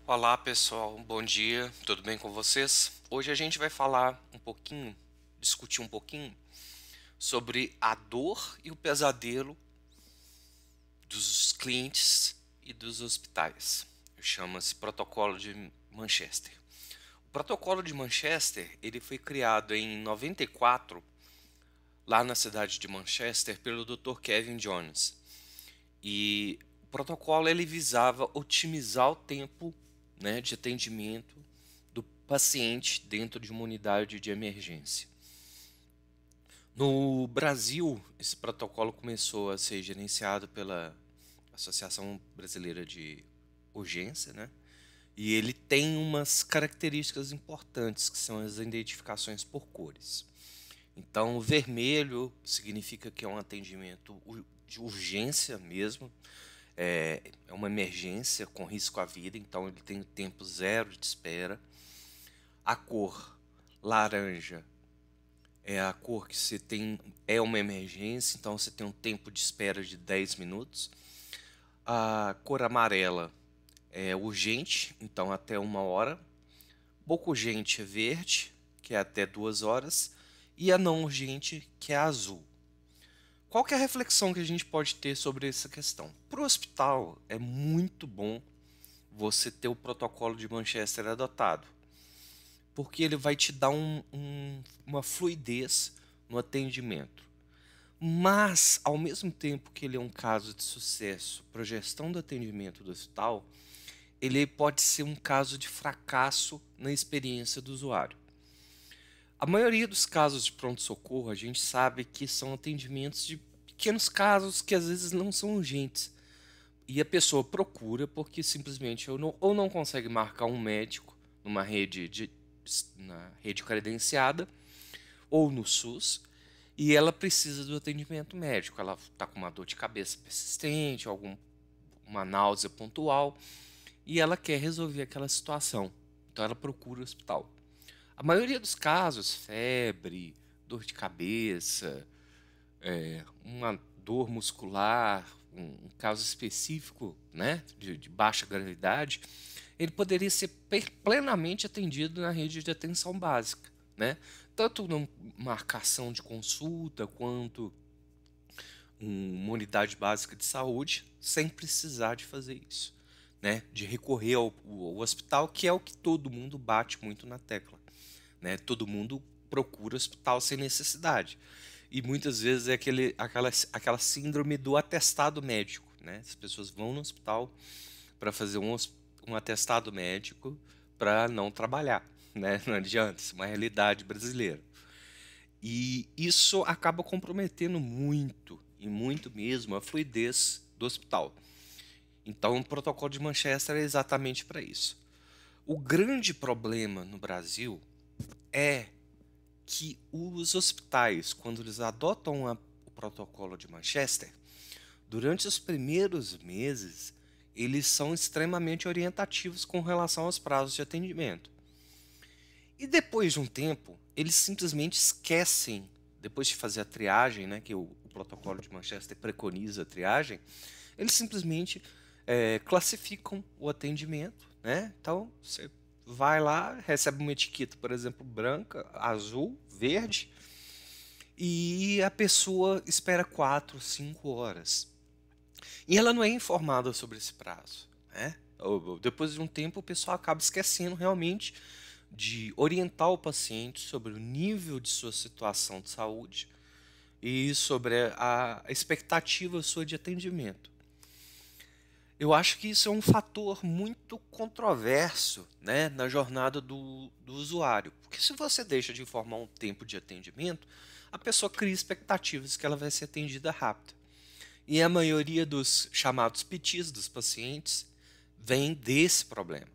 Olá pessoal, bom dia, tudo bem com vocês? Hoje a gente vai falar um pouquinho, discutir um pouquinho sobre a dor e o pesadelo dos clientes e dos hospitais. Chama-se Protocolo de Manchester. O Protocolo de Manchester ele foi criado em 94 lá na cidade de Manchester pelo Dr. Kevin Jones. E o protocolo ele visava otimizar o tempo, né, de atendimento do paciente dentro de uma unidade de emergência. No Brasil, esse protocolo começou a ser gerenciado pela Associação Brasileira de Urgência, né? E ele tem umas características importantes, que são as identificações por cores. Então, o vermelho significa que é um atendimento de urgência mesmo, é uma emergência com risco à vida, então ele tem tempo zero de espera. A cor laranja é a cor que você tem, é uma emergência, então você tem um tempo de espera de 10 minutos. A cor amarela é urgente, então até 1 hora. Pouco urgente é verde, que é até 2 horas. E a não urgente, que é azul. Qual que é a reflexão que a gente pode ter sobre essa questão? Para o hospital, é muito bom você ter o protocolo de Manchester adotado, porque ele vai te dar uma fluidez no atendimento. Mas, ao mesmo tempo que ele é um caso de sucesso para a gestão do atendimento do hospital, ele pode ser um caso de fracasso na experiência do usuário. A maioria dos casos de pronto-socorro, a gente sabe que são atendimentos de pequenos casos que às vezes não são urgentes. E a pessoa procura porque simplesmente ou não consegue marcar um médico numa na rede credenciada ou no SUS, e ela precisa do atendimento médico. Ela está com uma dor de cabeça persistente, uma náusea pontual, e ela quer resolver aquela situação. Então ela procura o hospital. A maioria dos casos, febre, dor de cabeça, uma dor muscular, um caso específico, né, de baixa gravidade, ele poderia ser plenamente atendido na rede de atenção básica, né? Tanto na marcação de consulta quanto uma unidade básica de saúde, sem precisar de fazer isso, né? De recorrer ao hospital, que é o que todo mundo bate muito na tecla, né? Todo mundo procura hospital sem necessidade. E muitas vezes é aquela síndrome do atestado médico, né? As pessoas vão no hospital para fazer um atestado médico para não trabalhar, né? Não adianta, isso é uma realidade brasileira. E isso acaba comprometendo muito, e muito mesmo, a fluidez do hospital. Então, o protocolo de Manchester é exatamente para isso. O grande problema no Brasil é que os hospitais, quando eles adotam o protocolo de Manchester, durante os primeiros meses, eles são extremamente orientativos com relação aos prazos de atendimento. E depois de um tempo, eles simplesmente esquecem, depois de fazer a triagem, né, que o protocolo de Manchester preconiza a triagem, eles simplesmente classificam o atendimento, né? Então, você vai lá, recebe uma etiqueta, por exemplo, branca, azul, verde, e a pessoa espera 4, 5 horas. E ela não é informada sobre esse prazo, né? Depois de um tempo, o pessoal acaba esquecendo realmente de orientar o paciente sobre o nível de sua situação de saúde e sobre a expectativa sua de atendimento. Eu acho que isso é um fator muito controverso, né, na jornada do usuário. Porque se você deixa de informar um tempo de atendimento, a pessoa cria expectativas que ela vai ser atendida rápido. E a maioria dos chamados PTs dos pacientes vem desse problema.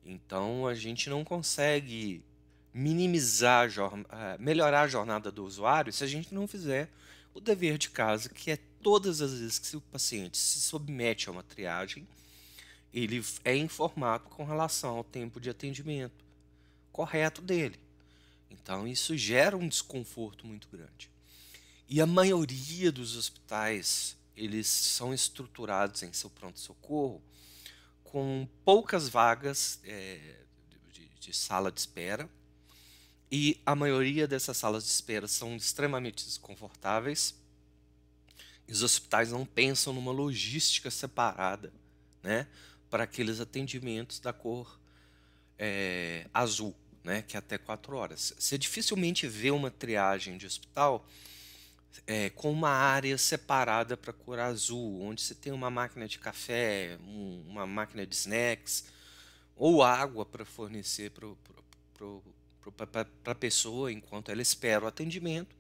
Então a gente não consegue melhorar a jornada do usuário se a gente não fizer o dever de casa, que é todas as vezes que o paciente se submete a uma triagem, ele é informado com relação ao tempo de atendimento correto dele. Então isso gera um desconforto muito grande. E a maioria dos hospitais, eles são estruturados em seu pronto-socorro com poucas vagas de sala de espera, e a maioria dessas salas de espera são extremamente desconfortáveis, e os hospitais não pensam numa logística separada, né, para aqueles atendimentos da cor azul, né, que é até 4 horas. Você dificilmente vê uma triagem de hospital com uma área separada para cor azul, onde você tem uma máquina de café, uma máquina de snacks, ou água para fornecer para a pessoa enquanto ela espera o atendimento,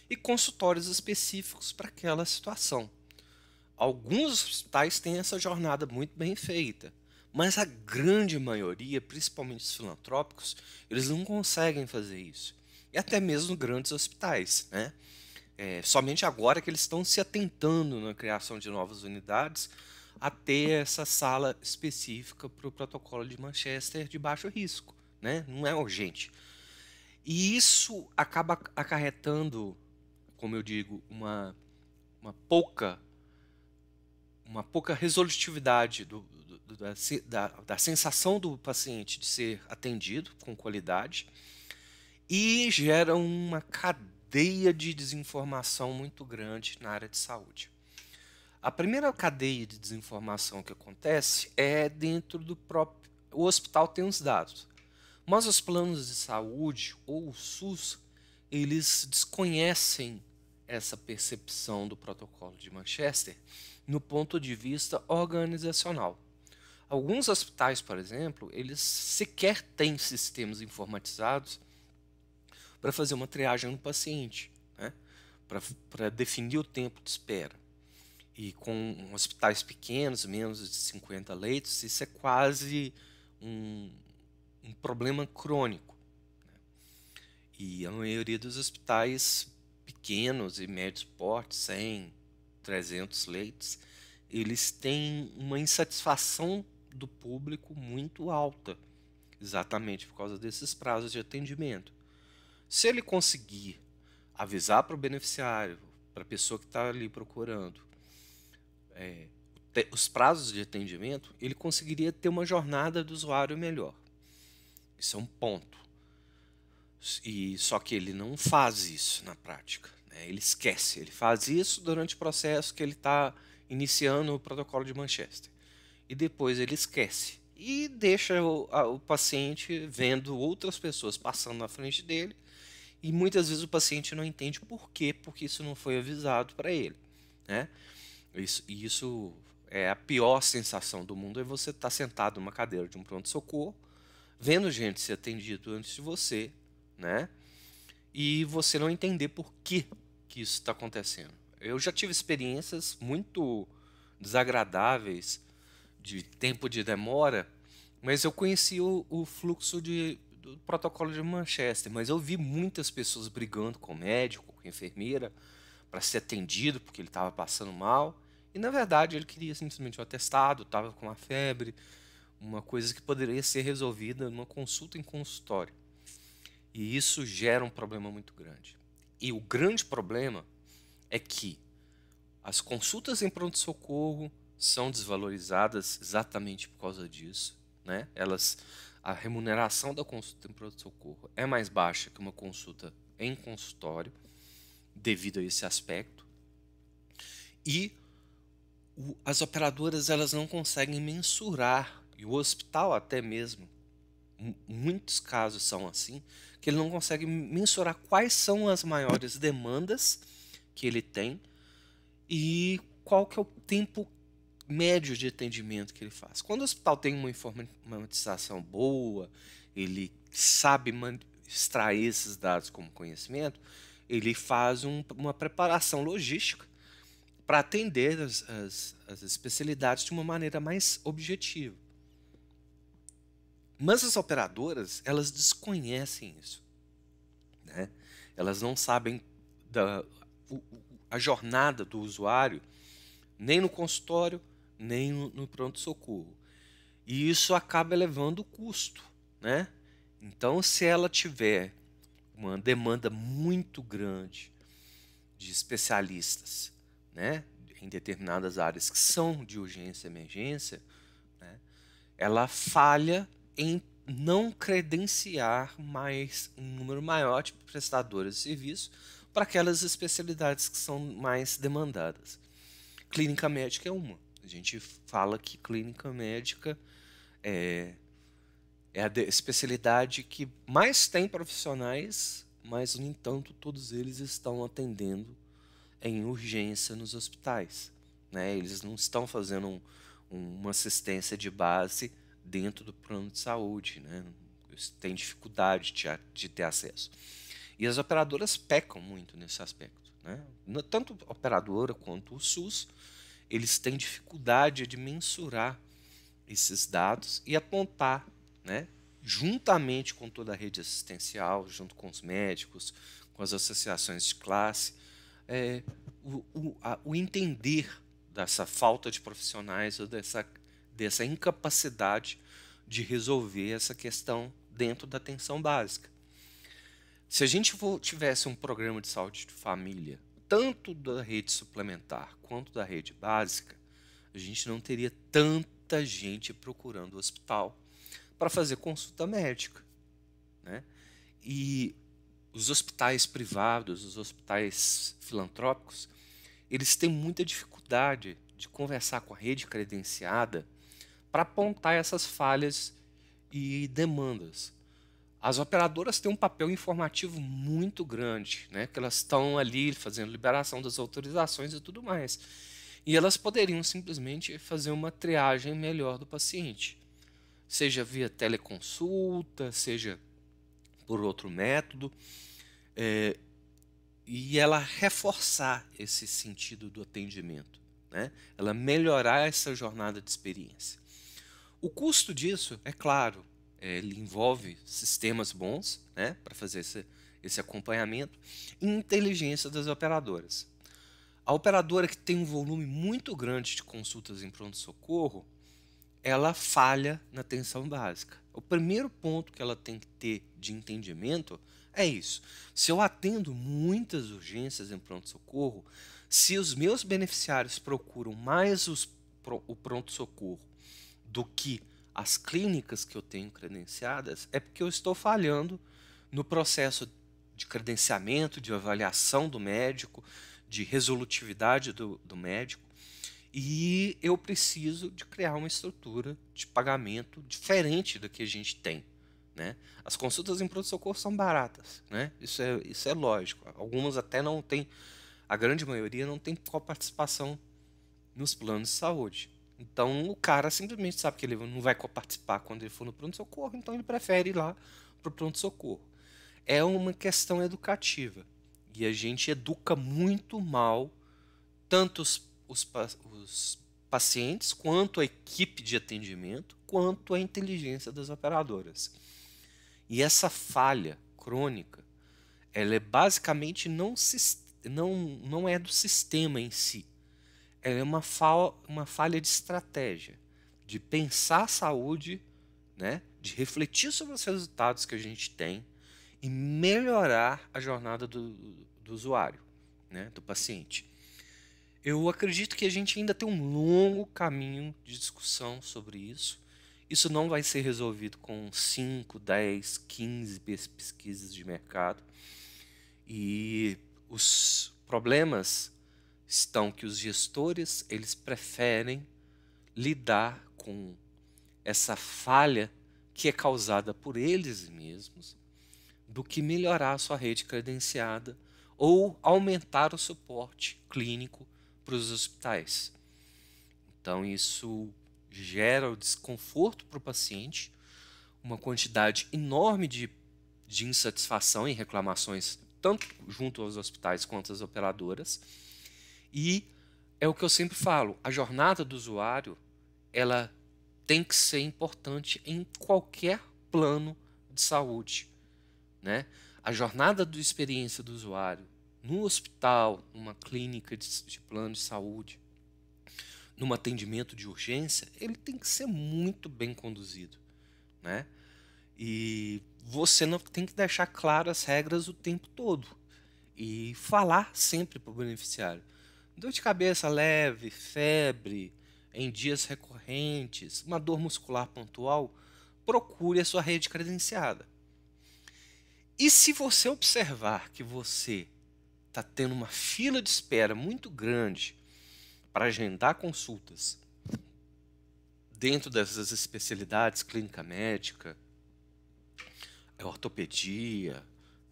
e consultórios específicos para aquela situação. Alguns hospitais têm essa jornada muito bem feita, mas a grande maioria, principalmente os filantrópicos, eles não conseguem fazer isso. E até mesmo grandes hospitais, né? Somente agora que eles estão se atentando na criação de novas unidades a ter essa sala específica para o protocolo de Manchester de baixo risco, né? Não é urgente. E isso acaba acarretando, como eu digo, uma pouca resolutividade da sensação do paciente de ser atendido com qualidade, e gera uma cadeia de desinformação muito grande na área de saúde. A primeira cadeia de desinformação que acontece é dentro do próprio... O hospital tem os dados, mas os planos de saúde, ou o SUS, eles desconhecem essa percepção do protocolo de Manchester no ponto de vista organizacional. Alguns hospitais, por exemplo, eles sequer têm sistemas informatizados para fazer uma triagem no paciente, né? Para definir o tempo de espera. E com hospitais pequenos, menos de 50 leitos, isso é quase um problema crônico. E a maioria dos hospitais pequenos e médios portes, 100, 300 leitos, eles têm uma insatisfação do público muito alta, exatamente por causa desses prazos de atendimento. Se ele conseguir avisar para o beneficiário, para a pessoa que está ali procurando, os prazos de atendimento, ele conseguiria ter uma jornada do usuário melhor. Isso é um ponto. E só que ele não faz isso na prática, né? Ele esquece. Ele faz isso durante o processo que ele está iniciando o protocolo de Manchester. E depois ele esquece. E deixa o paciente vendo outras pessoas passando na frente dele. E muitas vezes o paciente não entende por quê, porque isso não foi avisado para ele, né? Isso é a pior sensação do mundo, é você estar sentado numa cadeira de um pronto-socorro, vendo gente ser atendido antes de você, né? E você não entender por que isso está acontecendo. Eu já tive experiências muito desagradáveis de tempo de demora, mas eu conheci o fluxo do protocolo de Manchester, mas eu vi muitas pessoas brigando com o médico, com a enfermeira, para ser atendido porque ele estava passando mal, e na verdade ele queria simplesmente um atestado, estava com uma febre, uma coisa que poderia ser resolvida numa consulta em consultório. E isso gera um problema muito grande. E o grande problema é que as consultas em pronto-socorro são desvalorizadas exatamente por causa disso, né? A remuneração da consulta em pronto-socorro é mais baixa que uma consulta em consultório, devido a esse aspecto. E as operadoras elas não conseguem mensurar, e o hospital até mesmo, muitos casos são assim, que ele não consegue mensurar quais são as maiores demandas que ele tem e qual que é o tempo médio de atendimento que ele faz. Quando o hospital tem uma informatização boa, ele sabe extrair esses dados como conhecimento, ele faz uma preparação logística para atender as especialidades de uma maneira mais objetiva. Mas as operadoras, elas desconhecem isso, né? Elas não sabem a jornada do usuário, nem no consultório, nem no pronto-socorro. E isso acaba elevando o custo, né? Então, se ela tiver uma demanda muito grande de especialistas, né, em determinadas áreas que são de urgência e emergência, né, ela falha em não credenciar mais um número maior de prestadores de serviço para aquelas especialidades que são mais demandadas. Clínica médica é uma. A gente fala que clínica médica é a especialidade que mais tem profissionais, mas, no entanto, todos eles estão atendendo em urgência nos hospitais, né? Eles não estão fazendo uma assistência de base dentro do plano de saúde, né? Eles têm dificuldade de ter acesso. E as operadoras pecam muito nesse aspecto, né? Tanto a operadora quanto o SUS, eles têm dificuldade de mensurar esses dados e apontar, né, juntamente com toda a rede assistencial, junto com os médicos, com as associações de classe, o entender dessa falta de profissionais ou dessa incapacidade de resolver essa questão dentro da atenção básica. Se a gente tivesse um programa de saúde de família, tanto da rede suplementar quanto da rede básica, a gente não teria tanta gente procurando o hospital para fazer consulta médica, né? E os hospitais privados, os hospitais filantrópicos, eles têm muita dificuldade de conversar com a rede credenciada para apontar essas falhas e demandas. As operadoras têm um papel informativo muito grande, né? Que elas estão ali fazendo liberação das autorizações e tudo mais. E elas poderiam simplesmente fazer uma triagem melhor do paciente, seja via teleconsulta, seja por outro método, e ela reforçar esse sentido do atendimento, né? Ela melhorar essa jornada de experiência. O custo disso, é claro, ele envolve sistemas bons, né, para fazer esse acompanhamento e inteligência das operadoras. A operadora que tem um volume muito grande de consultas em pronto-socorro, ela falha na atenção básica. O primeiro ponto que ela tem que ter de entendimento é isso. Se eu atendo muitas urgências em pronto-socorro, se os meus beneficiários procuram mais o pronto-socorro do que as clínicas que eu tenho credenciadas, é porque eu estou falhando no processo de credenciamento, de avaliação do médico, de resolutividade do médico, e eu preciso de criar uma estrutura de pagamento diferente da que a gente tem, né? As consultas em pronto-socorro são baratas, né? Isso é lógico. Algumas até não têm, a grande maioria não tem coparticipação nos planos de saúde. Então o cara simplesmente sabe que ele não vai coparticipar quando ele for no pronto-socorro, então ele prefere ir lá para o pronto-socorro. É uma questão educativa. E a gente educa muito mal tanto os pacientes, quanto a equipe de atendimento, quanto a inteligência das operadoras. E essa falha crônica, ela é basicamente não é do sistema em si. Ela é uma falha de estratégia, de pensar a saúde, né, de refletir sobre os resultados que a gente tem e melhorar a jornada do usuário, né, do paciente. Eu acredito que a gente ainda tem um longo caminho de discussão sobre isso. Isso não vai ser resolvido com 5, 10, 15 pesquisas de mercado. E os problemas estão que os gestores, eles preferem lidar com essa falha que é causada por eles mesmos, do que melhorar a sua rede credenciada ou aumentar o suporte clínico para os hospitais. Então isso gera o desconforto para o paciente, uma quantidade enorme de insatisfação e reclamações, tanto junto aos hospitais quanto às operadoras. E é o que eu sempre falo, a jornada do usuário, ela tem que ser importante em qualquer plano de saúde, né? A jornada de experiência do usuário no hospital, numa clínica de plano de saúde, num atendimento de urgência, ele tem que ser muito bem conduzido, né? E você não tem que deixar claras as regras o tempo todo e falar sempre para o beneficiário. Dor de cabeça leve, febre, em dias recorrentes, uma dor muscular pontual, procure a sua rede credenciada. E se você observar que você está tendo uma fila de espera muito grande para agendar consultas dentro dessas especialidades, clínica médica, ortopedia,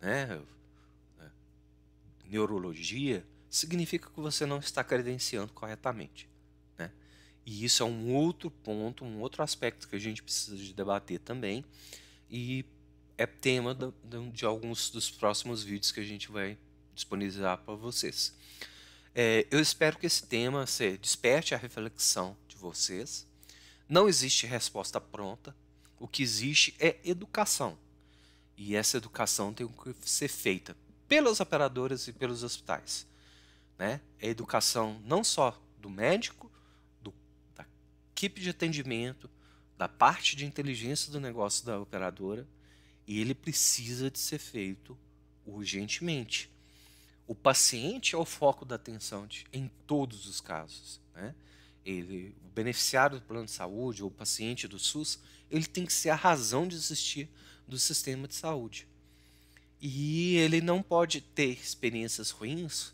né, neurologia, significa que você não está credenciando corretamente, né? E isso é um outro ponto, um outro aspecto que a gente precisa de debater também, e é tema de alguns dos próximos vídeos que a gente vai disponibilizar para vocês. Eu espero que esse tema desperte a reflexão de vocês. Não existe resposta pronta, o que existe é educação. E essa educação tem que ser feita pelas operadoras e pelos hospitais, né? É educação não só do médico, da equipe de atendimento, da parte de inteligência do negócio da operadora, e ele precisa de ser feito urgentemente. O paciente é o foco da atenção em todos os casos, né? O beneficiário do plano de saúde ou o paciente do SUS, ele tem que ser a razão de existir do sistema de saúde. E ele não pode ter experiências ruins,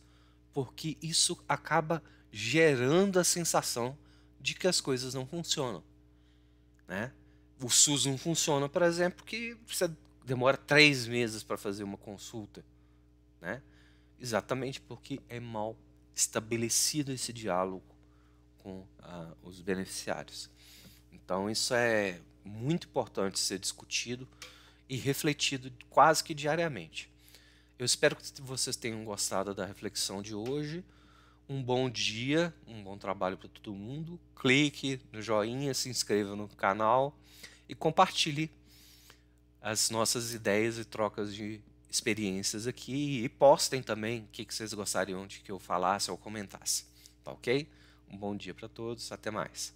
porque isso acaba gerando a sensação de que as coisas não funcionam, né? O SUS não funciona, por exemplo, porque você demora 3 meses para fazer uma consulta, né? Exatamente porque é mal estabelecido esse diálogo com os beneficiários. Então isso é muito importante ser discutido e refletido quase que diariamente. Eu espero que vocês tenham gostado da reflexão de hoje. Um bom dia, um bom trabalho para todo mundo. Clique no joinha, se inscreva no canal e compartilhe as nossas ideias e trocas de experiências aqui. E postem também o que vocês gostariam de que eu falasse ou comentasse. Tá ok? Um bom dia para todos. Até mais.